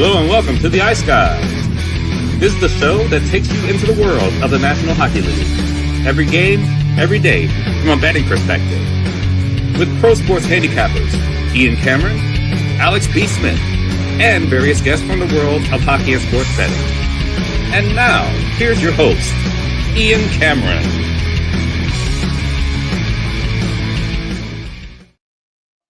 Hello and welcome to the Ice Guys. This is the show that takes you into the world of the National Hockey League. Every game, every day, from a betting perspective. With pro sports handicappers, Ian Cameron, Alex B. Smith, and various guests from the world of hockey and sports betting. And now, here's your host, Ian Cameron.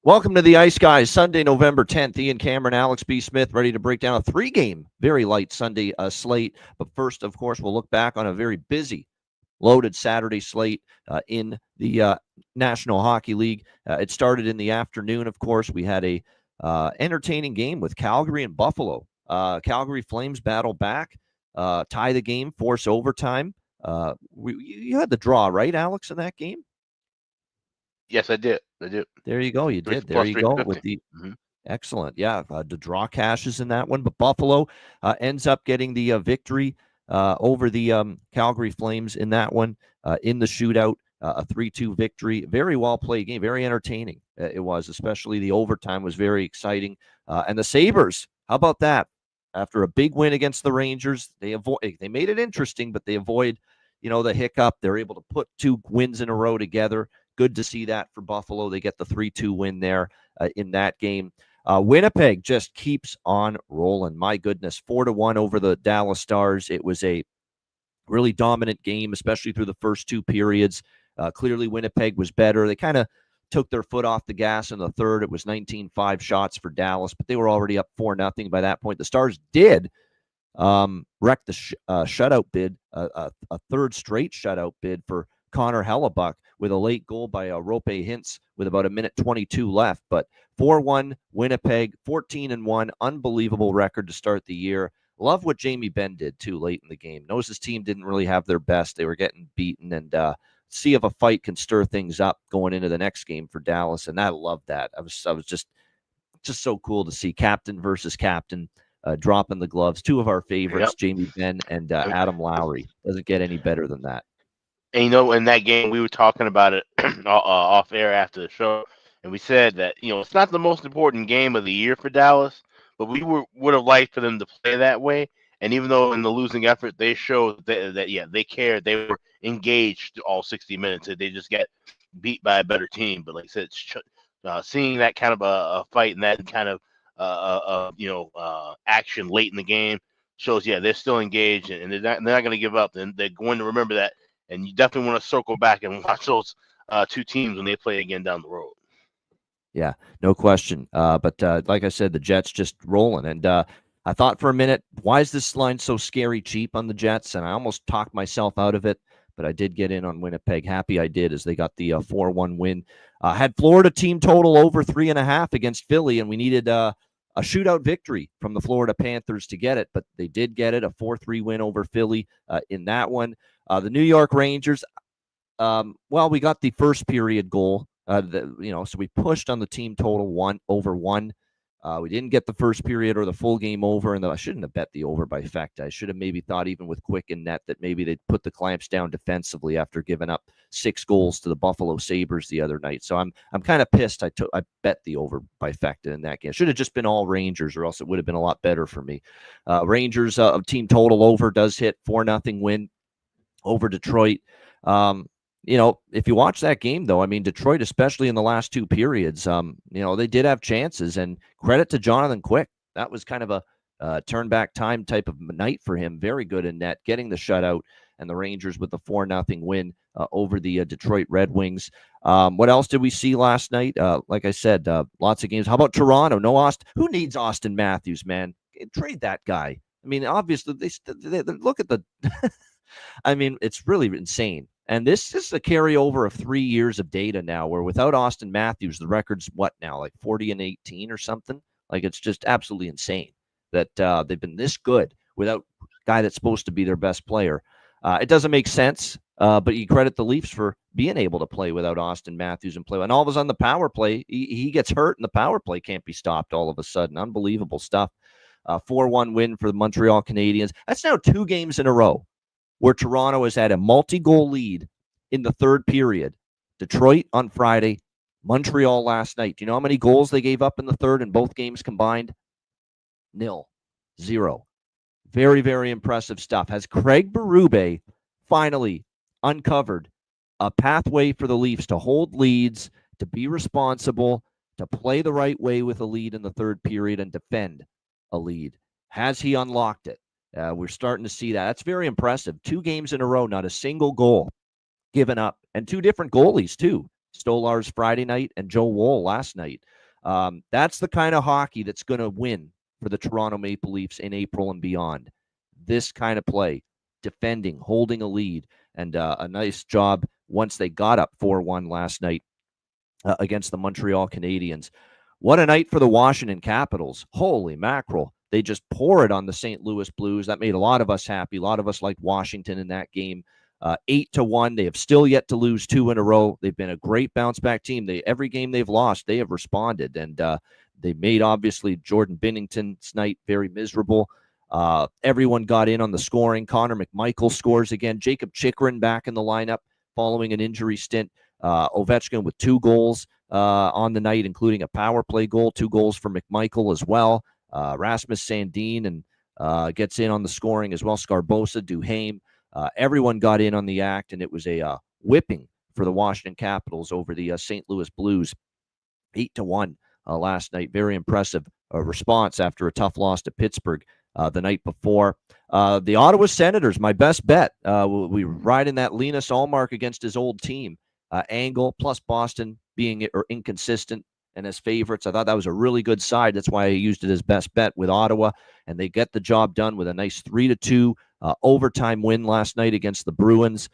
Welcome to the Ice Guys, Sunday, November 10th. Ian Cameron, Alex B. Smith, ready to break down a three-game, very light Sunday slate. But first, of course, we'll look back on a very busy, loaded Saturday slate in the National Hockey League. It started in the afternoon, of course. We had a entertaining game with Calgary and Buffalo. Calgary Flames battle back, tie the game, force overtime. You had the draw, right, Alex, in that game? Yes, I did. There you go. You did. There you go. With the excellent. Yeah. The draw cashes in that one. But Buffalo ends up getting the victory over the Calgary Flames in that one in the shootout. A 3-2 victory. Very well played game. Very entertaining. It was, especially the overtime was very exciting. And the Sabres, how about that? After a big win against the Rangers, they made it interesting, but they avoid, the hiccup. They're able to put two wins in a row together. Good to see that for Buffalo. They get the 3-2 win there in that game. Winnipeg just keeps on rolling. My goodness, 4-1 over the Dallas Stars. It was a really dominant game, especially through the first two periods. Clearly, Winnipeg was better. They kind of took their foot off the gas in the third. It was 19-5 shots for Dallas, but they were already up 4-0 by that point. The Stars did wreck the shutout bid, a third straight shutout bid for Connor Hellebuck with a late goal by Rope Hintz with about a minute 22 left. But 4-1 Winnipeg, 14-1, unbelievable record to start the year. Love what Jamie Benn did too late in the game. Knows his team didn't really have their best. They were getting beaten, and see if a fight can stir things up going into the next game for Dallas. And I love that. I was just so cool to see captain versus captain dropping the gloves. Two of our favorites, yep. Jamie Benn and Adam Lowry. Doesn't get any better than that. And in that game, we were talking about it off air after the show, and we said that it's not the most important game of the year for Dallas, but we would have liked for them to play that way. And even though in the losing effort, they showed that they cared, they were engaged all 60 minutes. They just get beat by a better team. But like I said, seeing that kind of a fight and that kind of action late in the game shows they're still engaged, and they're not going to give up. And they're going to remember that. And you definitely want to circle back and watch those two teams when they play again down the road. Yeah, no question. But like I said, the Jets just rolling. And I thought for a minute, why is this line so scary cheap on the Jets? And I almost talked myself out of it, but I did get in on Winnipeg. Happy I did, as they got the 4-1 win. Had Florida team total over 3.5 against Philly, and we needed a shootout victory from the Florida Panthers to get it, but they did get it, a 4-3 win over Philly in that one. The New York Rangers, we got the first period goal, so we pushed on the team total over 1. We didn't get the first period or the full game over, and I shouldn't have bet the over by fact. I should have maybe thought, even with Quick and net, that maybe they'd put the clamps down defensively after giving up 6 goals to the Buffalo Sabres the other night. So I'm kind of pissed. I bet the over by fact in that game. Should have just been all Rangers, or else it would have been a lot better for me. Rangers team total over does hit, 4-0 win over Detroit. If you watch that game, though, I mean, Detroit, especially in the last two periods, they did have chances, and credit to Jonathan Quick. That was kind of a turn back time type of night for him. Very good in net, getting the shutout, and the Rangers with the 4-0 win over the Detroit Red Wings. What else did we see last night? Like I said, lots of games. How about Toronto? No Austin. Who needs Austin Matthews, man? Trade that guy. I mean, obviously, they look at the I mean, it's really insane. And this is a carryover of 3 years of data now, where without Austin Matthews, the record's what now, like 40-18 or something? Like, it's just absolutely insane that they've been this good without a guy that's supposed to be their best player. It doesn't make sense, but you credit the Leafs for being able to play without Austin Matthews and play. And all of a sudden, the power play, he gets hurt, and the power play can't be stopped all of a sudden. Unbelievable stuff. 4-1 win for the Montreal Canadiens. That's now 2 games in a row where Toronto has had a multi-goal lead in the third period. Detroit on Friday, Montreal last night. Do you know how many goals they gave up in the third in both games combined? 0. 0. Very, very impressive stuff. Has Craig Berube finally uncovered a pathway for the Leafs to hold leads, to be responsible, to play the right way with a lead in the third period and defend a lead? Has he unlocked it? We're starting to see that. That's very impressive. 2 games in a row, not a single goal given up, and 2 different goalies too. Stolarz Friday night and Joe Woll last night. That's the kind of hockey that's going to win for the Toronto Maple Leafs in April and beyond. This kind of play, defending, holding a lead, and a nice job once they got up 4-1 last night against the Montreal Canadiens. What a night for the Washington Capitals. Holy mackerel. They just pour it on the St. Louis Blues. That made a lot of us happy. A lot of us liked Washington in that game. 8-1. They have still yet to lose 2 in a row. They've been a great bounce-back team. Every game they've lost, they have responded. And they made, obviously, Jordan Binnington's night very miserable. Everyone got in on the scoring. Connor McMichael scores again. Jacob Chychrun back in the lineup following an injury stint. Ovechkin with 2 goals on the night, including a power play goal. 2 goals for McMichael as well. Rasmus Sandin and gets in on the scoring as well. Scarbosa, Duhaime. Everyone got in on the act, and it was a whipping for the Washington Capitals over the St. Louis Blues. 8-1 last night. Very impressive response after a tough loss to Pittsburgh the night before. The Ottawa Senators, my best bet. We ride in that Linus Ullmark against his old team. Angle plus Boston being inconsistent and as favorites. I thought that was a really good side. That's why I used it as best bet with Ottawa, and they get the job done with a nice 3-2 overtime win last night against the Bruins.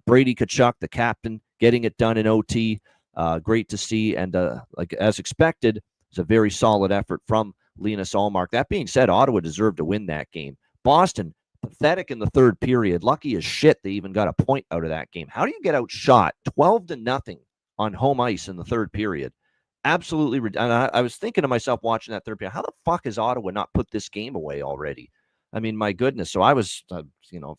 Brady Tkachuk, the captain, getting it done in OT. Great to see, and like as expected, it's a very solid effort from Linus Ullmark. That being said, Ottawa deserved to win that game. Boston, pathetic in the third period. Lucky as shit they even got a point out of that game. How do you get outshot 12-0 on home ice in the third period? Absolutely. And I was thinking to myself watching that third period, how the fuck has Ottawa not put this game away already? I mean, my goodness. So I was,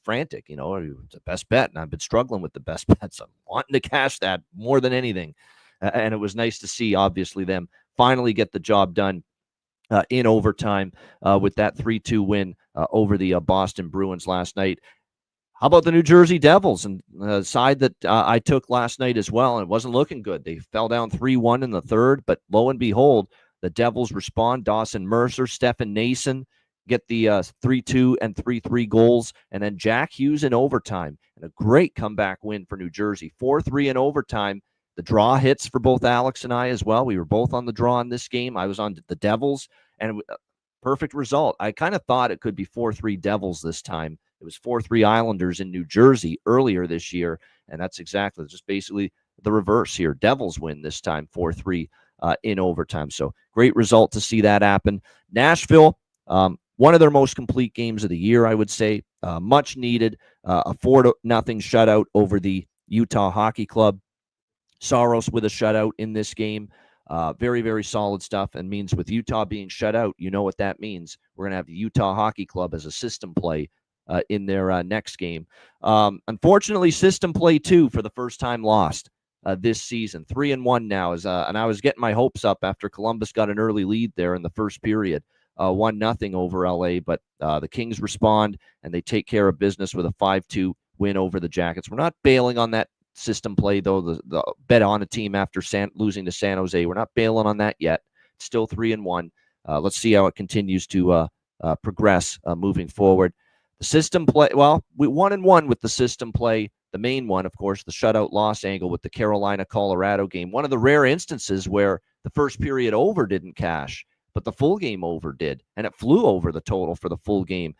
frantic, it's the best bet. And I've been struggling with the best bets. I'm wanting to cash that more than anything. And it was nice to see, obviously, them finally get the job done in overtime with that 3-2 win over the Boston Bruins last night. How about the New Jersey Devils, and the side that I took last night as well? And it wasn't looking good. They fell down 3-1 in the third, but lo and behold, the Devils respond. Dawson Mercer, Stefan Nason get the 3-2 and 3-3 goals, and then Jack Hughes in overtime. And a great comeback win for New Jersey. 4-3 in overtime. The draw hits for both Alex and I as well. We were both on the draw in this game. I was on the Devils, and perfect result. I kind of thought it could be 4-3 Devils this time. It was 4-3 Islanders in New Jersey earlier this year, and that's exactly just basically the reverse here. Devils win this time, 4-3 in overtime. So great result to see that happen. Nashville, one of their most complete games of the year, I would say. Much needed. A 4-0 shutout over the Utah Hockey Club. Saros with a shutout in this game. Very, very solid stuff, and means with Utah being shut out, you know what that means. We're going to have the Utah Hockey Club as a system play in their next game. Unfortunately, system play 2 for the first time lost this season. 3-1 now, and I was getting my hopes up after Columbus got an early lead there in the first period. 1-0 over LA, but the Kings respond, and they take care of business with a 5-2 win over the Jackets. We're not bailing on that system play, though. The bet on a team after losing to San Jose, we're not bailing on that yet. It's still 3-1. Let's see how it continues to progress moving forward. The system play, well, we 1-1 with the system play. The main one, of course, the shutout loss angle with the Carolina-Colorado game. One of the rare instances where the first period over didn't cash, but the full game over did, and it flew over the total for the full game.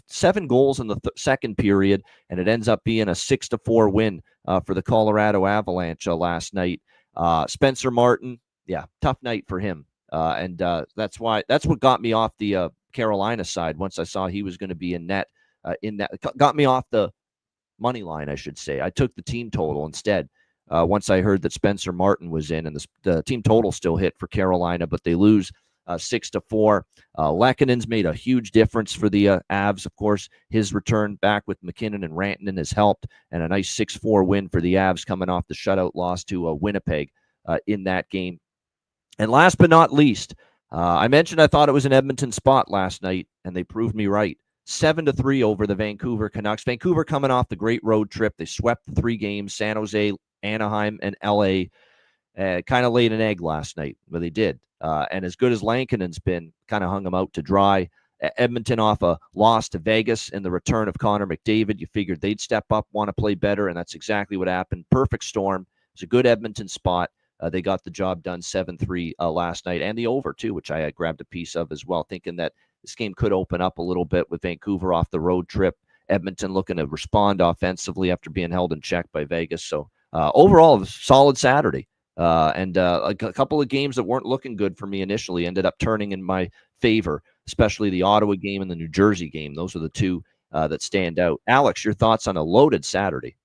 7 goals in the second period, and it ends up being a 6-4 win for the Colorado Avalanche last night. Spencer Martin, tough night for him, and that's what got me off the Carolina side once I saw he was going to be in net. Got me off the money line, I should say. I took the team total instead once I heard that Spencer Martin was in, and the team total still hit for Carolina, but they lose 6-4. Lekkonen's made a huge difference for the Avs. Of course, his return back with McKinnon and Rantanen has helped, and a nice 6-4 win for the Avs coming off the shutout loss to Winnipeg in that game. And last but not least, I mentioned I thought it was an Edmonton spot last night, and they proved me right. 7-3 over the Vancouver Canucks. Vancouver coming off the great road trip. They swept the 3 games, San Jose, Anaheim, and LA. Kind of laid an egg last night, but they did. And as good as Lankinen's been, kind of hung them out to dry. Edmonton off a loss to Vegas and the return of Connor McDavid. You figured they'd step up, want to play better, and that's exactly what happened. Perfect storm. It was a good Edmonton spot. They got the job done 7-3 last night, and the over, too, which I grabbed a piece of as well, thinking that this game could open up a little bit with Vancouver off the road trip. Edmonton looking to respond offensively after being held in check by Vegas. So overall, a solid Saturday. And a couple of games that weren't looking good for me initially ended up turning in my favor, especially the Ottawa game and the New Jersey game. Those are the two that stand out. Alex, your thoughts on a loaded Saturday?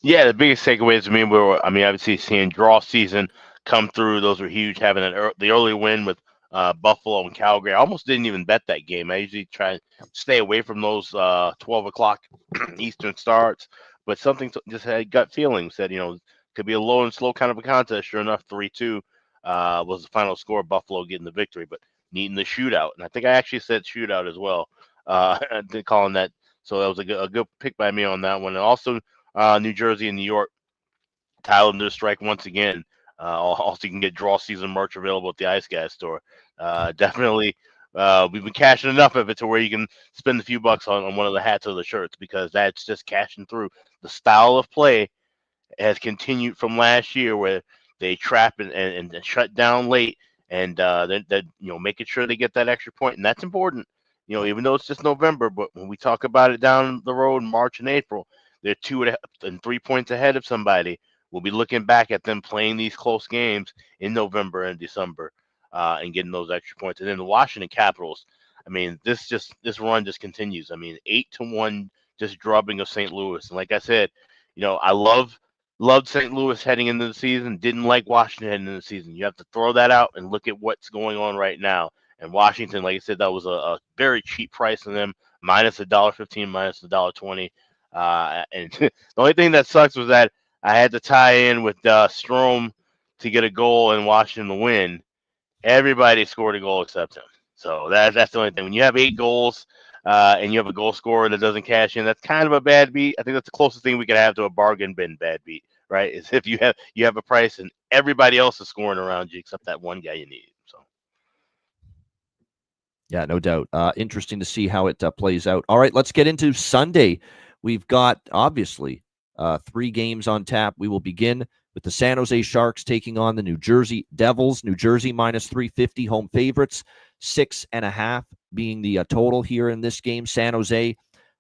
Yeah, the biggest takeaways to me were, obviously seeing draw season come through. Those were huge. Having the early win with Buffalo and Calgary. I almost didn't even bet that game. I usually try and stay away from those 12 o'clock Eastern starts. But something just had gut feeling, said, could be a low and slow kind of a contest. Sure enough, 3-2 was the final score. Buffalo getting the victory, but needing the shootout. And I think I actually said shootout as well, calling that. So that was a good pick by me on that one. And also New Jersey and New York, Tyler to strike once again. Also, you can get draw season merch available at the Ice Guys store. Definitely, we've been cashing enough of it to where you can spend a few bucks on one of the hats or the shirts, because that's just cashing through. The style of play has continued from last year, where they trap and shut down late, and they're making sure they get that extra point, and that's important. Even though it's just November, but when we talk about it down the road in March and April, they're 2 and 3 points ahead of somebody. We'll be looking back at them playing these close games in November and December, and getting those extra points. And then the Washington Capitals, this run just continues. 8-1 just drubbing of St. Louis. And like I said, I loved St. Louis heading into the season. Didn't like Washington heading into the season. You have to throw that out and look at what's going on right now. And Washington, like I said, that was a very cheap price on them, minus $1.15, minus $1.20. And the only thing that sucks was that I had to tie in with Strome to get a goal and Washington to win. Everybody scored a goal except him. So that's the only thing. When you have 8 goals and you have a goal scorer that doesn't cash in, that's kind of a bad beat. I think that's the closest thing we could have to a bargain bin bad beat, right? Is if you have a price and everybody else is scoring around you except that one guy you need. So. Yeah, no doubt. Interesting to see how it plays out. All right, let's get into Sunday. We've got, obviously, 3 games on tap. We will begin with the San Jose Sharks taking on the New Jersey Devils. New Jersey minus 350, home favorites. 6.5 being the total here in this game. San Jose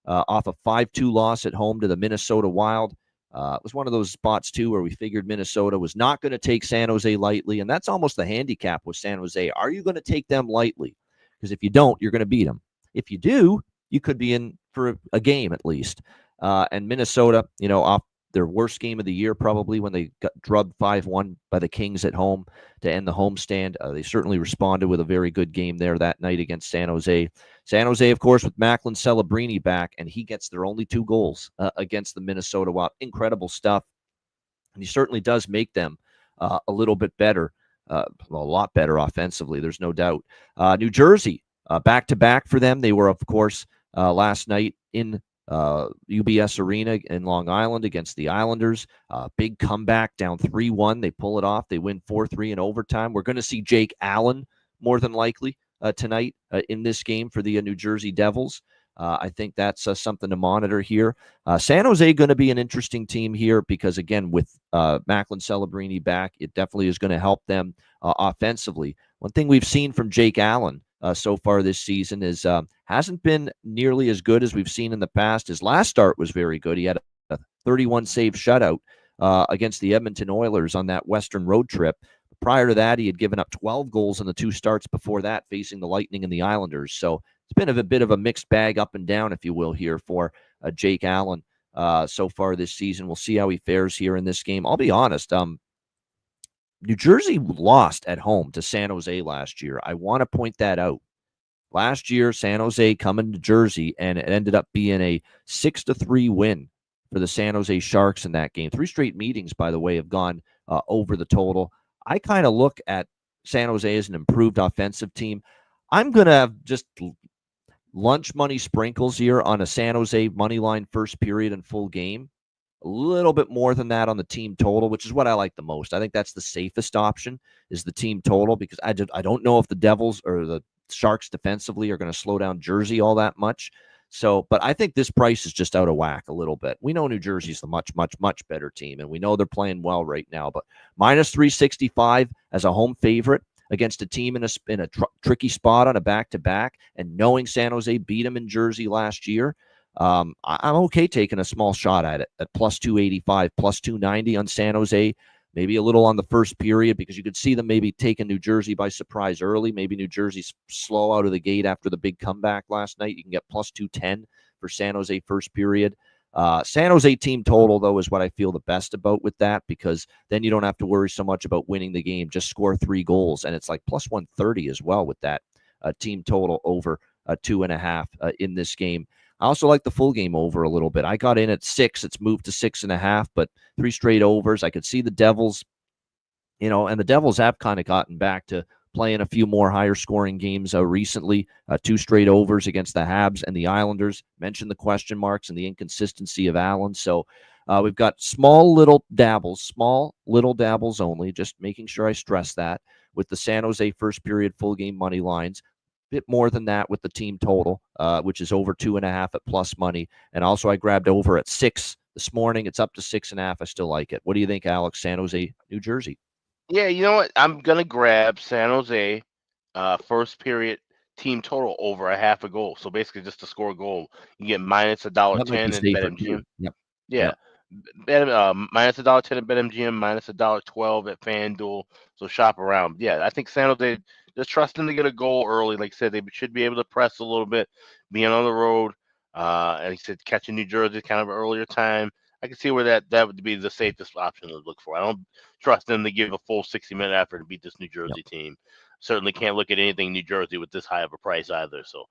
off a 5-2 loss at home to the Minnesota Wild. It was one of those spots, too, where we figured Minnesota was not going to take San Jose lightly, and that's almost the handicap with San Jose. Are you going to take them lightly? Because if you don't, you're going to beat them. If you do, you could be in for a game at least. And Minnesota, off their worst game of the year probably when they got drubbed 5-1 by the Kings at home to end the homestand. They certainly responded with a very good game there that night against San Jose. San Jose, of course, with Macklin Celebrini back, and he gets their only 2 goals against the Minnesota Wild. Incredible stuff. And he certainly does make them a little bit better, a lot better offensively, there's no doubt. New Jersey, back-to-back for them. They were, of course, last night in UBS Arena in Long Island against the Islanders. Big comeback, down 3-1. They pull it off. They win 4-3 in overtime. We're going to see Jake Allen more than likely tonight in this game for the New Jersey Devils. I think that's something to monitor here. San Jose going to be an interesting team here because, again, with Macklin Celebrini back, it definitely is going to help them offensively. One thing we've seen from Jake Allen so far this season is hasn't been nearly as good as we've seen in the past. His last start was very good. He had a 31-save shutout against the Edmonton Oilers on that Western road trip. Prior to that, he had given up 12 goals in the 2 starts before that, facing the Lightning and the Islanders. So it's been a bit of a mixed bag up and down, if you will, here for Jake Allen so far this season. We'll see how he fares here in this game. I'll be honest. New Jersey lost at home to San Jose last year. I want to point that out. Last year, San Jose coming to Jersey, and it ended up being a 6-3 win for the San Jose Sharks in that game. 3 straight meetings, by the way, have gone over the total. I kind of look at San Jose is an improved offensive team. I'm going to have just lunch money sprinkles here on a San Jose money line first period and full game. A little bit more than that on the team total, which is what I like the most. I think that's the safest option is the team total, because I don't know if the Devils or the Sharks defensively are going to slow down Jersey all that much. So, but I think this price is just out of whack a little bit. We know New Jersey's the much, much, much better team, and we know they're playing well right now. But minus 365 as a home favorite against a team in a tricky spot on a back-to-back, and knowing San Jose beat them in Jersey last year, I'm okay taking a small shot at it at plus 285, plus 290 on San Jose. Maybe a little on the first period, because you could see them maybe taking New Jersey by surprise early. Maybe New Jersey's slow out of the gate after the big comeback last night. You can get plus 210 for San Jose first period. San Jose team total, though, is what I feel the best about with that, because then you don't have to worry so much about winning the game. Just score 3 goals, and it's like plus 130 as well with that team total over 2.5 in this game. I also like the full game over a little bit. I got in at 6. It's moved to 6.5, but 3 straight overs. I could see the Devils, and the Devils have kind of gotten back to playing a few more higher scoring games recently. 2 straight overs against the Habs and the Islanders. Mentioned the question marks and the inconsistency of Allen. So we've got small little dabbles only, just making sure I stress that, with the San Jose first period full game money lines. Bit more than that with the team total, which is over 2.5 at plus money. And also I grabbed over at 6 this morning. It's up to 6.5. I still like it. What do you think, Alex? San Jose, New Jersey. Yeah, you know what? I'm gonna grab San Jose first period team total over a half a goal. So basically just to score a goal. You get minus That might be $1.10 in safer too. BetMGM. Yep. Yeah. Minus $1.10 at BetMGM, minus $1.12 at FanDuel. So shop around. Yeah, I think San Jose, just trust them to get a goal early. Like I said, they should be able to press a little bit, being on the road. And he said catching New Jersey kind of an earlier time. I can see where that would be the safest option to look for. I don't trust them to give a full 60-minute effort to beat this New Jersey team. Certainly can't look at anything New Jersey with this high of a price either. So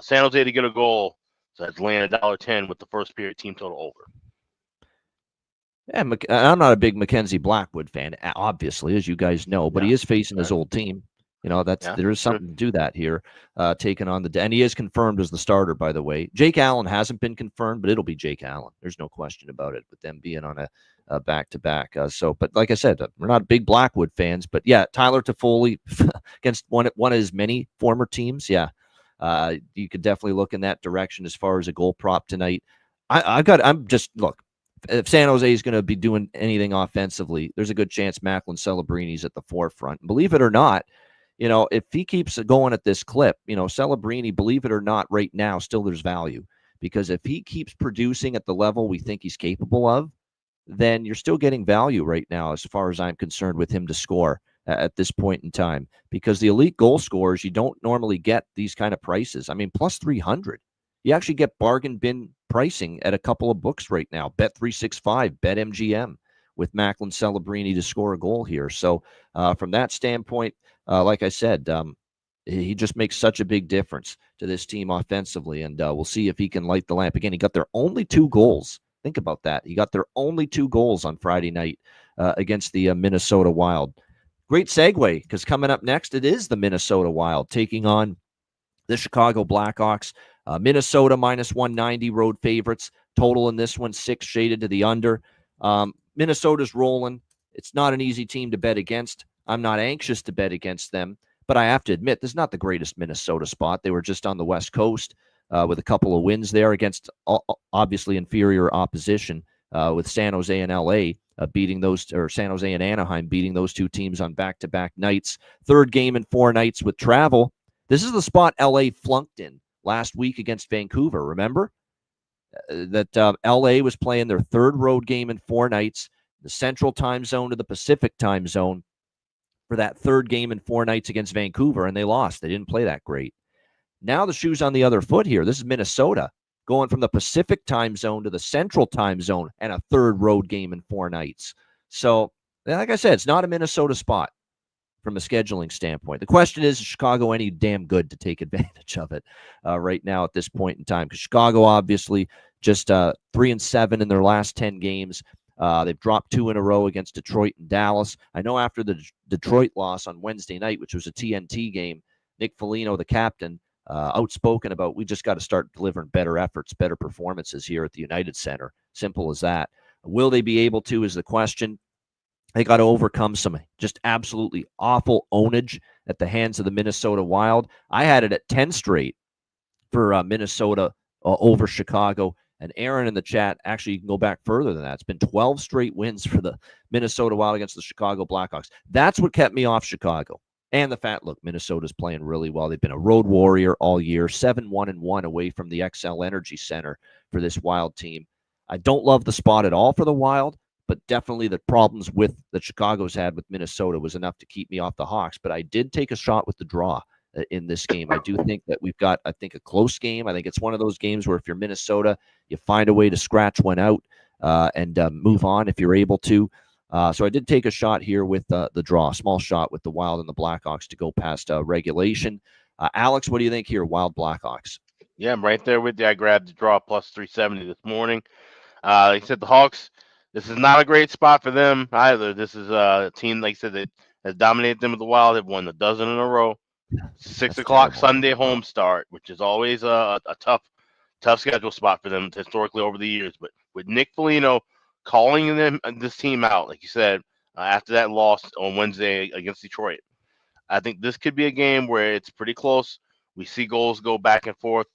San Jose to get a goal. So that's laying $1.10 with the first period team total over. Yeah, I'm not a big Mackenzie Blackwood fan, obviously, as you guys know, but he is facing his old team. There is something to do that here, taking on and he is confirmed as the starter, by the way. Jake Allen hasn't been confirmed, but it'll be Jake Allen. There's no question about it, with them being on a back-to-back. But like I said, we're not big Blackwood fans, but yeah, Tyler Toffoli against one of his many former teams. Yeah, you could definitely look in that direction as far as a goal prop tonight. Look. If San Jose is going to be doing anything offensively, there's a good chance Macklin Celebrini's at the forefront. And believe it or not, if he keeps going at this clip, Celebrini, believe it or not, right now, still there's value. Because if he keeps producing at the level we think he's capable of, then you're still getting value right now, as far as I'm concerned, with him to score at this point in time. Because the elite goal scorers, you don't normally get these kind of prices. I mean, plus 300. You actually get bargain bin pricing at a couple of books right now. Bet365, BetMGM, with Macklin Celebrini to score a goal here. So from that standpoint, like I said, he just makes such a big difference to this team offensively, and we'll see if he can light the lamp again. He got their only 2 goals. Think about that. He got their only 2 goals on Friday night against the Minnesota Wild. Great segue, because coming up next, it is the Minnesota Wild taking on the Chicago Blackhawks. Minnesota minus 190 road favorites. Total in this one, 6, shaded to the under. Minnesota's rolling. It's not an easy team to bet against. I'm not anxious to bet against them, but I have to admit, this is not the greatest Minnesota spot. They were just on the West Coast with a couple of wins there against obviously inferior opposition, with San Jose and LA beating those, or San Jose and Anaheim beating those 2 teams on back-to-back nights. 3rd game in 4 nights with travel. This is the spot LA flunked in last week against Vancouver. Remember that LA was playing their 3rd road game in 4 nights, the Central Time Zone to the Pacific Time Zone, for that 3rd game in 4 nights against Vancouver, and they lost. They didn't play that great. Now the shoe's on the other foot here. This is Minnesota going from the Pacific Time Zone to the Central Time Zone, and a 3rd road game in 4 nights. So, like I said, it's not a Minnesota spot from a scheduling standpoint. The question is Chicago any damn good to take advantage of it right now at this point in time? Because Chicago obviously just 3-7 in their last 10 games. They've dropped 2 in a row against Detroit and Dallas. I know after the Detroit loss on Wednesday night, which was a TNT game, Nick Foligno, the captain, outspoken about, we just got to start delivering better efforts, better performances here at the United Center. Simple as that. Will they be able to is the question. They got to overcome some just absolutely awful ownage at the hands of the Minnesota Wild. I had it at 10 straight for Minnesota over Chicago. And Aaron in the chat, actually, you can go back further than that. It's been 12 straight wins for the Minnesota Wild against the Chicago Blackhawks. That's what kept me off Chicago. And the fact, look, Minnesota's playing really well. They've been a road warrior all year, 7-1-1 away from the XL Energy Center for this Wild team. I don't love the spot at all for the Wild, but definitely the problems with that Chicago's had with Minnesota was enough to keep me off the Hawks. But I did take a shot with the draw in this game. I do think that we've got, I think, a close game. I think it's one of those games where if you're Minnesota, you find a way to scratch one out and move on if you're able to. So I did take a shot here with the draw, small shot with the Wild and the Blackhawks to go past regulation. Alex, what do you think here, Wild Blackhawks? Yeah, I'm right there with you. I grabbed the draw plus 370 this morning. Like I said, the Hawks, this is not a great spot for them either. This is a team, like I said, that has dominated them with the Wild. They've won a dozen in a row. 6 o'clock terrible. Sunday home start, which is always a tough schedule spot for them historically over the years. But with Nick Foligno calling this team out, like you said, after that loss on Wednesday against Detroit, I think this could be a game where it's pretty close. We see goals go back and forth.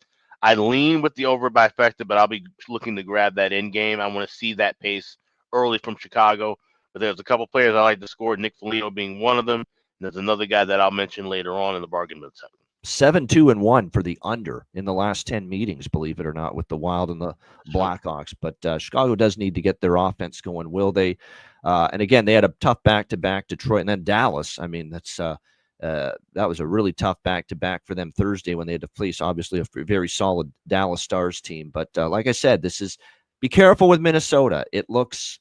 I lean with the over by Fecta, but I'll be looking to grab that in game. I want to see that pace early from Chicago. But there's a couple players I like to score, Nick Foligno being one of them. There's another guy that I'll mention later on in the bargain bin section. 7-2-1 for the under in the last 10 meetings, believe it or not, with the Wild and the Blackhawks. But Chicago does need to get their offense going. Will they? And again, they had a tough back-to-back, Detroit, and then Dallas. I mean, that was a really tough back-to-back for them Thursday when they had to face, obviously, a very solid Dallas Stars team. But like I said, be careful with Minnesota. It looks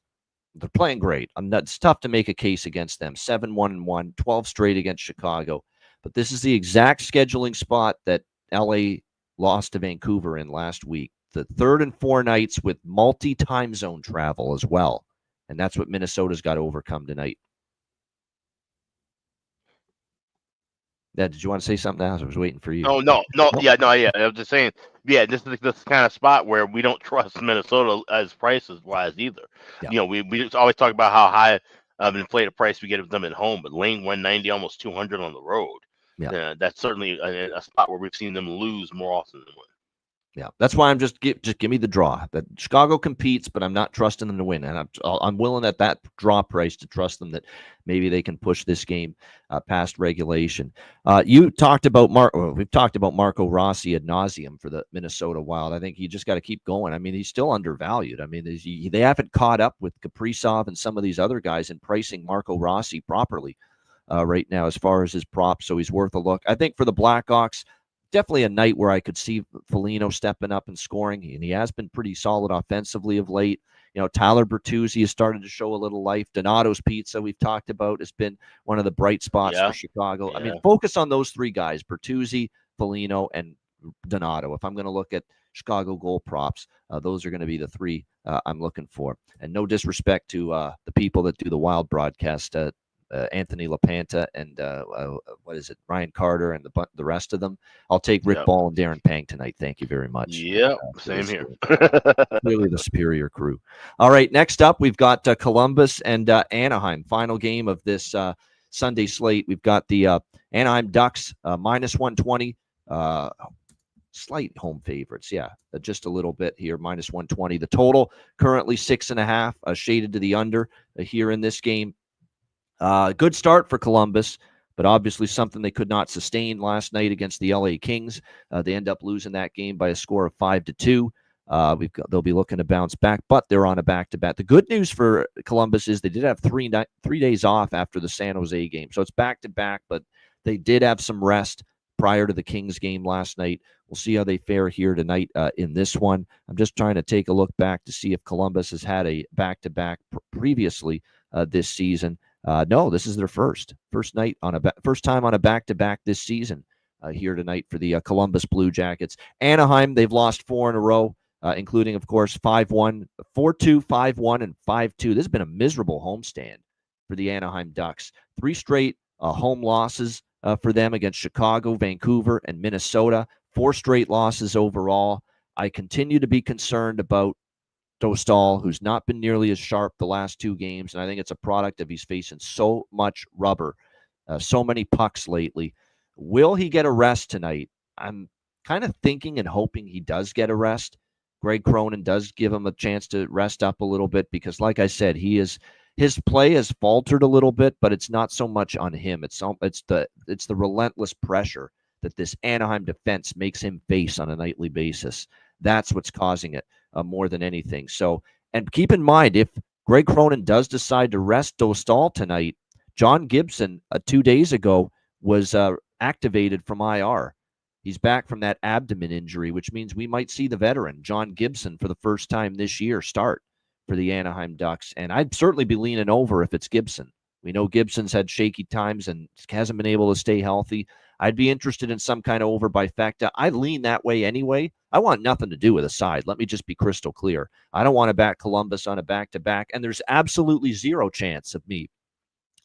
they're playing great. It's tough to make a case against them. 7-1-1, 12 straight against Chicago. But this is the exact scheduling spot that LA lost to Vancouver in last week. The 3rd and 4 nights with multi-time zone travel as well. And that's what Minnesota's got to overcome tonight. Did you want to say something else? I was waiting for you. Oh, no. Yeah. I was just saying, yeah, this is this kind of spot where we don't trust Minnesota as prices-wise either. Yeah. You know, we just always talk about how high of an inflated price we get with them at home, but laying 190, almost 200 on the road. Yeah, that's certainly a spot where we've seen them lose more often than win. Yeah, that's why I'm just give me the draw. That Chicago competes, but I'm not trusting them to win, and I'm willing at that draw price to trust them that maybe they can push this game past regulation. You talked about we've talked about Marco Rossi ad nauseum for the Minnesota Wild. I think you just got to keep going. I mean, he's still undervalued. I mean, they haven't caught up with Kaprizov and some of these other guys in pricing Marco Rossi properly right now as far as his props, so he's worth a look. I think for the Blackhawks, definitely a night where I could see Foligno stepping up and scoring, and he has been pretty solid offensively of late. You know, Tyler Bertuzzi has started to show a little life. Donato's Pizza, we've talked about, has been one of the bright spots for Chicago. Yeah. I mean, focus on those 3 guys, Bertuzzi, Foligno, and Donato. If I'm going to look at Chicago goal props, those are going to be the 3 I'm looking for. And no disrespect to the people that do the Wild broadcast, Anthony LaPanta and Ryan Carter and the rest of them. I'll take Rick Ball and Darren Pang tonight. Thank you very much. Yeah, same here. Really the superior crew. All right, next up we've got Columbus and Anaheim. Final game of this Sunday slate. We've got the Anaheim Ducks minus 120. Slight home favorites, just a little bit here, minus 120. The total currently 6.5, shaded to the under here in this game. Good start for Columbus, but obviously something they could not sustain last night against the LA Kings. They end up losing that game by a score of 5-2. They'll be looking to bounce back, but they're on a back-to-back. The good news for Columbus is they did have 3 days off after the San Jose game, so it's back-to-back, but they did have some rest prior to the Kings game last night. We'll see how they fare here tonight in this one. I'm just trying to take a look back to see if Columbus has had a back-to-back previously this season. No, this is their first time on a back-to-back this season here tonight for the Columbus Blue Jackets. Anaheim, they've lost 4 in a row. including, of course, 5-1, 4-2, 5-1, and 5-2. This has been a miserable homestand for the Anaheim Ducks. 3 straight home losses for them against Chicago, Vancouver, and Minnesota. 4 straight losses overall. I continue to be concerned about Dostal, who's not been nearly as sharp the last 2 games, and I think it's a product of he's facing so much rubber, so many pucks lately. Will he get a rest tonight? I'm kind of thinking and hoping he does get a rest. Greg Cronin does give him a chance to rest up a little bit because, like I said, his play has faltered a little bit, but it's not so much on him. It's the relentless pressure that this Anaheim defense makes him face on a nightly basis. That's what's causing it more than anything. So, and keep in mind, if Greg Cronin does decide to rest Dostal tonight, John Gibson 2 days ago was activated from IR. He's back from that abdomen injury, which means we might see the veteran, John Gibson, for the first time this year start for the Anaheim Ducks. And I'd certainly be leaning over if it's Gibson. We know Gibson's had shaky times and hasn't been able to stay healthy. I'd be interested in some kind of over by Fecta. I lean that way anyway. I want nothing to do with a side. Let me just be crystal clear. I don't want to back Columbus on a back-to-back, and there's absolutely zero chance of me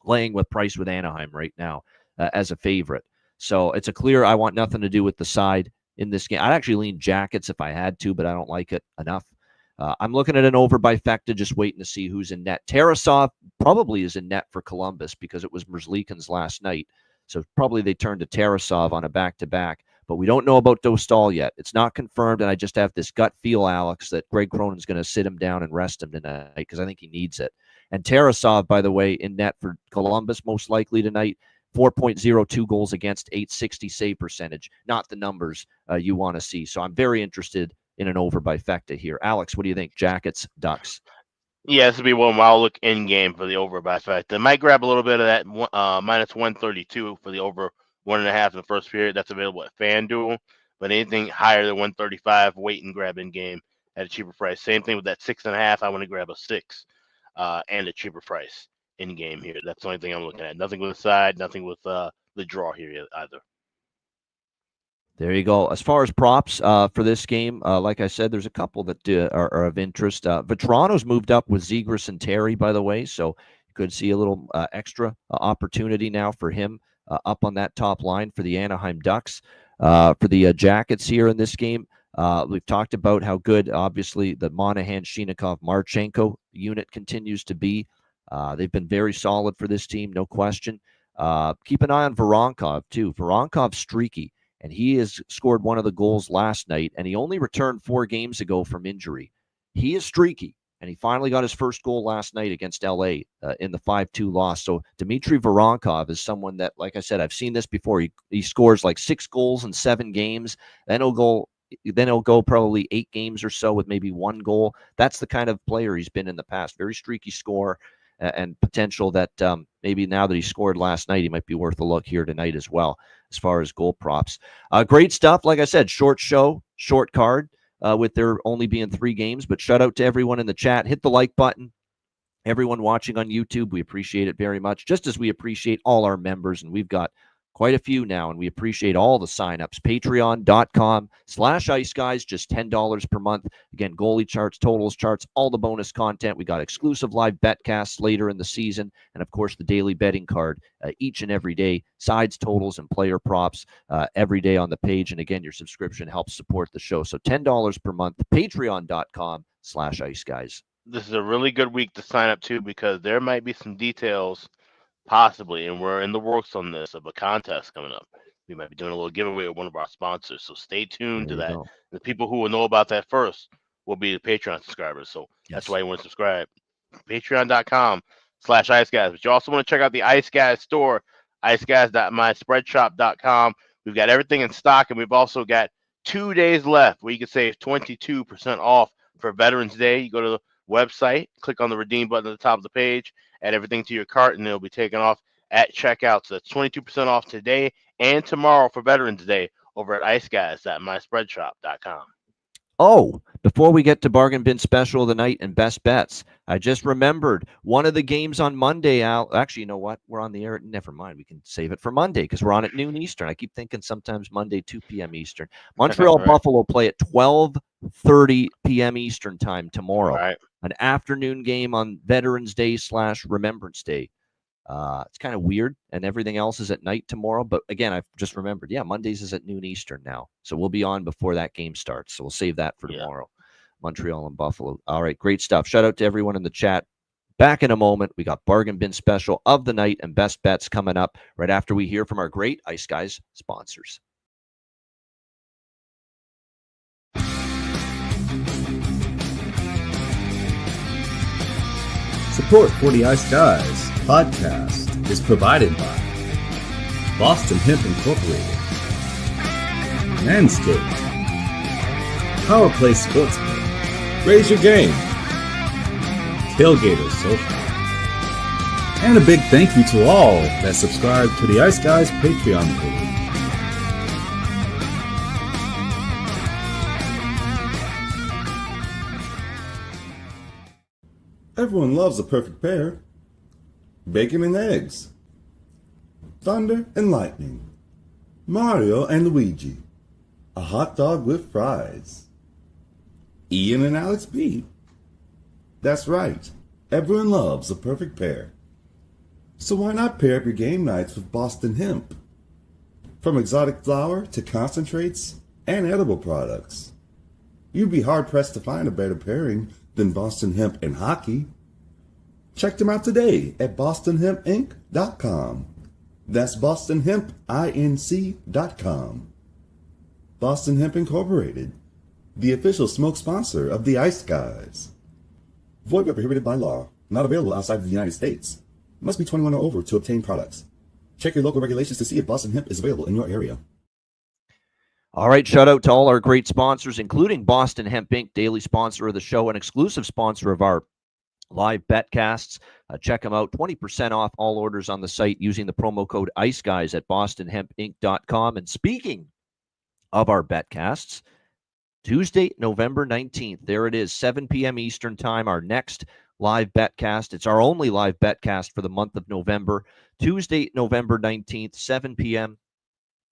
laying with Price with Anaheim right now as a favorite. So it's a clear I want nothing to do with the side in this game. I'd actually lean Jackets if I had to, but I don't like it enough. I'm looking at an over by Fecta, just waiting to see who's in net. Tarasov probably is in net for Columbus because it was Merzlikins last night. So probably they turned to Tarasov on a back-to-back. But we don't know about Dostal yet. It's not confirmed, and I just have this gut feel, Alex, that Greg Cronin's going to sit him down and rest him tonight because I think he needs it. And Tarasov, by the way, in net for Columbus most likely tonight, 4.02 goals against, 860 save percentage. Not the numbers you want to see. So I'm very interested in an over by Fecta here. Alex, what do you think? Jackets, Ducks? Yeah, this will be one I'll look in game for the over by Fecta. Might grab a little bit of that minus 132 for the over 1.5 in the first period. That's available at FanDuel. But anything higher than 135, wait and grab in game at a cheaper price. Same thing with that 6.5. I want to grab a 6 and a cheaper price in game here. That's the only thing I'm looking at. Nothing with the side, nothing with the draw here either. There you go. As far as props for this game, like I said, there's a couple that are of interest. Vetrano's moved up with Zegras and Terry, by the way, so you could see a little extra opportunity now for him up on that top line for the Anaheim Ducks. For the Jackets here in this game, we've talked about how good, obviously, the Monahan, Shinikov, Marchenko unit continues to be. They've been very solid for this team, no question. Keep an eye on Voronkov, too. Voronkov's streaky. And he has scored one of the goals last night, and he only returned 4 games ago from injury. He is streaky, and he finally got his first goal last night against LA in the 5-2 loss. So Dmitry Voronkov is someone that, like I said, I've seen this before. He scores like 6 goals in 7 games. Then he'll go probably 8 games or so with maybe 1 goal. That's the kind of player he's been in the past. Very streaky scorer. And potential that maybe now that he scored last night, he might be worth a look here tonight as well, as far as goal props. Great stuff. Like I said, short show, short card, with there only being 3 games. But shout out to everyone in the chat. Hit the like button. Everyone watching on YouTube, we appreciate it very much, just as we appreciate all our members. And we've got quite a few now, and we appreciate all the signups. Patreon.com/IceGuys, just $10 per month. Again, goalie charts, totals charts, all the bonus content. We got exclusive live betcasts later in the season, and of course the daily betting card each and every day. Sides, totals, and player props every day on the page. And again, your subscription helps support the show. So $10 per month. Patreon.com/IceGuys. This is a really good week to sign up to because there might be some details possibly, and we're in the works on this, of a contest coming up. We might be doing a little giveaway with one of our sponsors, so stay tuned to that. Go. The people who will know about that first will be the Patreon subscribers, so that's why you want to subscribe. Patreon.com/IceGuys. But you also want to check out the Ice Guys store, iceguys.myspreadshop.com. We've got everything in stock, and we've also got 2 days left where you can save 22% off for Veterans Day. You go to the website, click on the redeem button at the top of the page, add everything to your cart, and it'll be taken off at checkout. So that's 22% off today and tomorrow for Veterans Day over at iceguys.myspreadshop.com. Oh, before we get to bargain bin special of the night and best bets, I just remembered one of the games on Monday. Actually, you know what? We're on the air. Never mind. We can save it for Monday because we're on at noon Eastern. I keep thinking sometimes Monday, 2 p.m. Eastern. Montreal Right. Buffalo play at 12:30 p.m. Eastern time All tomorrow. right. An afternoon game on Veterans Day / Remembrance Day. It's kind of weird, and everything else is at night tomorrow. But again, I've just remembered, Mondays is at noon Eastern now. So we'll be on before that game starts. So we'll save that for tomorrow. Montreal and Buffalo. All right, great stuff. Shout out to everyone in the chat. Back in a moment. We got bargain bin special of the night and best bets coming up right after we hear from our great Ice Guys sponsors. Support for the Ice Guys podcast is provided by Boston Hemp Incorporated, Manscaped, Power Play Sportsbook, Raise Your Game, Tailgater Sofa, and a big thank you to all that subscribe to the Ice Guys Patreon page. Everyone loves a perfect pair. Bacon and eggs. Thunder and lightning. Mario and Luigi. A hot dog with fries. Ian and Alex B. That's right. Everyone loves a perfect pair. So why not pair up your game nights with Boston Hemp? From exotic flower to concentrates and edible products. You'd be hard-pressed to find a better pairing than Boston Hemp and hockey. Check them out today at bostonhempinc.com. That's bostonhempinc.com. Boston Hemp Incorporated, the official smoke sponsor of the Ice Guys. Void where prohibited by law. Not available outside of the United States. Must be 21 or over to obtain products. Check your local regulations to see if Boston Hemp is available in your area. All right, shout out to all our great sponsors, including Boston Hemp Inc., daily sponsor of the show, and exclusive sponsor of our live betcasts. Check them out. 20% off all orders on the site using the promo code IceGuys at bostonhempinc.com. And speaking of our betcasts, Tuesday, November 19th, there it is, 7 p.m. Eastern time, our next live betcast. It's our only live betcast for the month of November. Tuesday, November 19th, 7 p.m.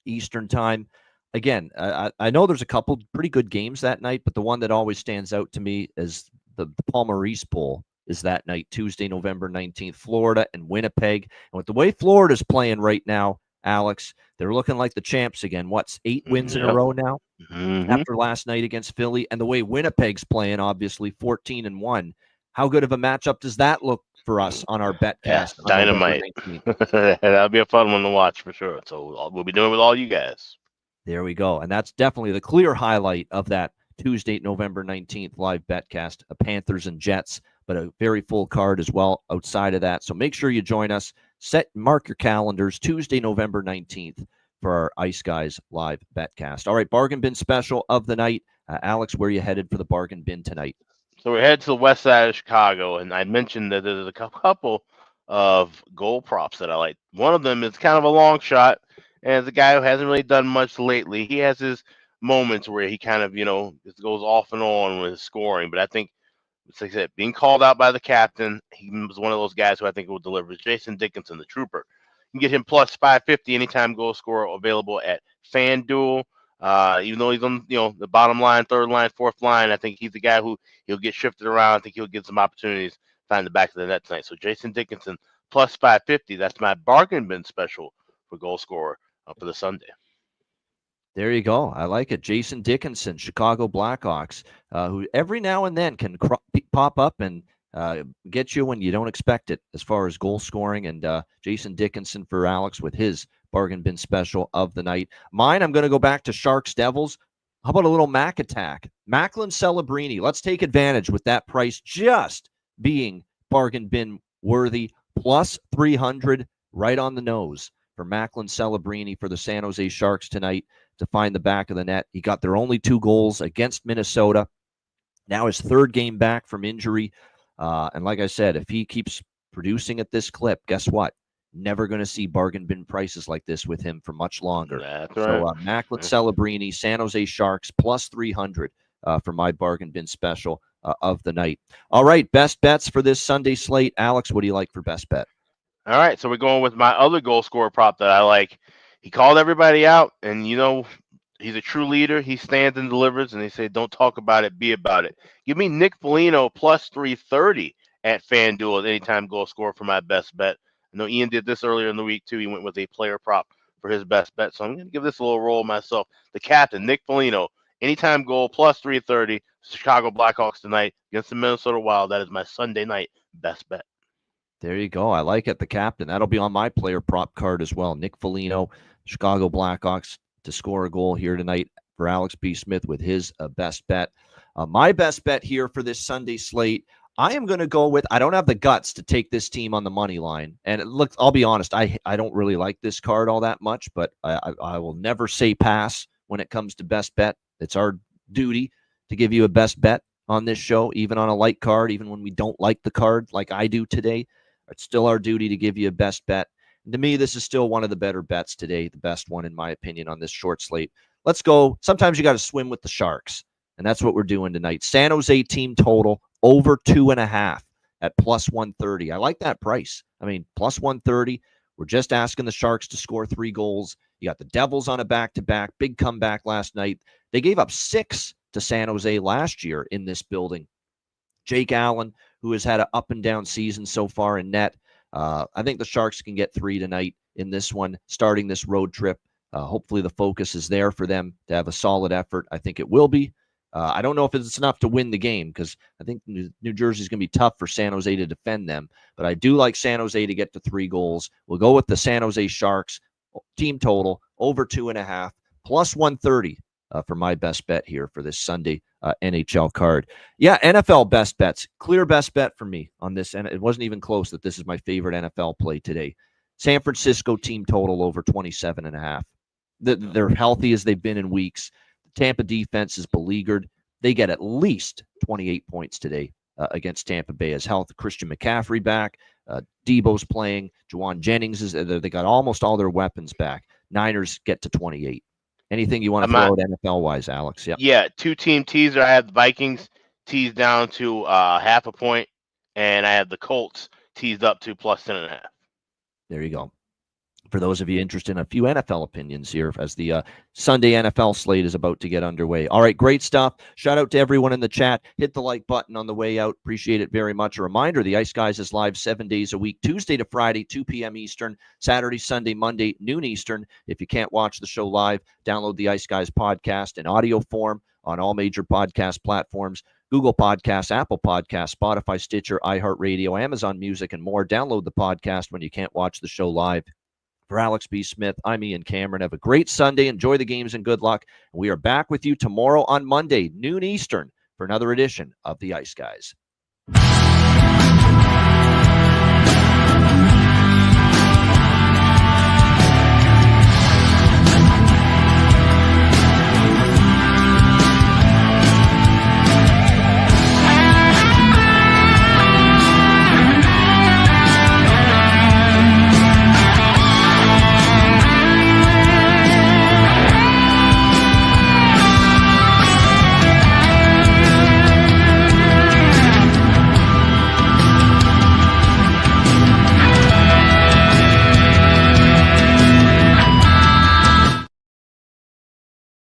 Eastern time. Again, I know there's a couple pretty good games that night, but the one that always stands out to me is the Paul Maurice Bowl is that night, Tuesday, November 19th, Florida and Winnipeg. And with the way Florida's playing right now, Alex, they're looking like the champs again. What's 8 wins in a row now after last night against Philly? And the way Winnipeg's playing, obviously 14-1. How good of a matchup does that look for us on our betcast? Yeah, dynamite. That'll be a fun one to watch for sure. So we'll be doing it with all you guys. There we go. And that's definitely the clear highlight of that Tuesday, November 19th live betcast, Panthers and Jets, but a very full card as well outside of that. So make sure you join us. Mark your calendars, Tuesday, November 19th for our Ice Guys live betcast. All right, bargain bin special of the night. Alex, where are you headed for the bargain bin tonight? So we're headed to the west side of Chicago, and I mentioned that there's a couple of goal props that I like. One of them is kind of a long shot, and as a guy who hasn't really done much lately, he has his moments where he kind of, just goes off and on with his scoring. But I think, like I said, being called out by the captain, he was one of those guys who I think will deliver. Jason Dickinson, the trooper. You can get him plus 550 anytime goal scorer available at FanDuel. Even though he's on, the bottom line, third line, fourth line, I think he's the guy who he'll get shifted around. I think he'll get some opportunities find the back of the net tonight. So Jason Dickinson plus 550. That's my bargain bin special for goal scorer for the Sunday. There you go. I like it. Jason Dickinson, Chicago Blackhawks, who every now and then can pop up and get you when you don't expect it as far as goal scoring. And Jason Dickinson for Alex with his bargain bin special of the night. Mine, I'm going to go back to Sharks Devils. How about a little Mac attack? Macklin Celebrini. Let's take advantage with that price just being bargain bin worthy. Plus 300 right on the nose for Macklin Celebrini for the San Jose Sharks tonight to find the back of the net. He got their only 2 goals against Minnesota. Now his 3rd game back from injury. And like I said, if he keeps producing at this clip, guess what? Never going to see bargain bin prices like this with him for much longer. That's so right. Macklin Celebrini, San Jose Sharks, plus 300 for my bargain bin special of the night. All right, best bets for this Sunday slate. Alex, what do you like for best bet? All right, so we're going with my other goal scorer prop that I like. He called everybody out, and he's a true leader. He stands and delivers, and they say, "Don't talk about it, be about it." Give me Nick Foligno plus 330 at FanDuel at anytime goal scorer for my best bet. I know Ian did this earlier in the week too. He went with a player prop for his best bet, so I'm going to give this a little roll myself. The captain, Nick Foligno, anytime goal plus 330. Chicago Blackhawks tonight against the Minnesota Wild. That is my Sunday night best bet. There you go. I like it. The captain. That'll be on my player prop card as well. Nick Foligno, Chicago Blackhawks to score a goal here tonight for Alex B. Smith with his best bet. My best bet here for this Sunday slate, I am going to go with, I don't have the guts to take this team on the money line. And look, I'll be honest, I don't really like this card all that much, but I will never say pass when it comes to best bet. It's our duty to give you a best bet on this show, even on a light card, even when we don't like the card like I do today. It's still our duty to give you a best bet. And to me, this is still one of the better bets today, the best one, in my opinion, on this short slate. Let's go. Sometimes you got to swim with the Sharks, and that's what we're doing tonight. San Jose team total over 2.5 at plus 130. I like that price. I mean, plus 130. We're just asking the Sharks to score 3 goals. You got the Devils on a back-to-back. Big comeback last night. They gave up 6 to San Jose last year in this building. Jake Allen, who has had an up-and-down season so far in net. I think the Sharks can get 3 tonight in this one, starting this road trip. Hopefully the focus is there for them to have a solid effort. I think it will be. I don't know if it's enough to win the game because I think New Jersey is going to be tough for San Jose to defend them. But I do like San Jose to get to 3 goals. We'll go with the San Jose Sharks team total over 2.5 plus 130 for my best bet here for this Sunday NHL card. Yeah, NFL best bets. Clear best bet for me on this. And it wasn't even close that this is my favorite NFL play today. San Francisco team total over 27.5. They're healthy as they've been in weeks. The Tampa defense is beleaguered. They get at least 28 points today against Tampa Bay as health. Christian McCaffrey back. Debo's playing. Juwan Jennings is there. They got almost all their weapons back. Niners get to 28. Anything you want to throw out NFL-wise, Alex? Yep. Yeah, 2-team teaser. I have the Vikings teased down to half a point, and I have the Colts teased up to plus 10.5. There you go. For those of you interested in a few NFL opinions here as the Sunday NFL slate is about to get underway. All right, great stuff. Shout out to everyone in the chat. Hit the like button on the way out. Appreciate it very much. A reminder, the Ice Guys is live 7 days a week, Tuesday to Friday, 2 p.m. Eastern, Saturday, Sunday, Monday, noon Eastern. If you can't watch the show live, download the Ice Guys podcast in audio form on all major podcast platforms. Google Podcasts, Apple Podcasts, Spotify, Stitcher, iHeartRadio, Amazon Music, and more. Download the podcast when you can't watch the show live. For Alex B. Smith, I'm Ian Cameron. Have a great Sunday. Enjoy the games and good luck. We are back with you tomorrow on Monday, noon Eastern, for another edition of the Ice Guys.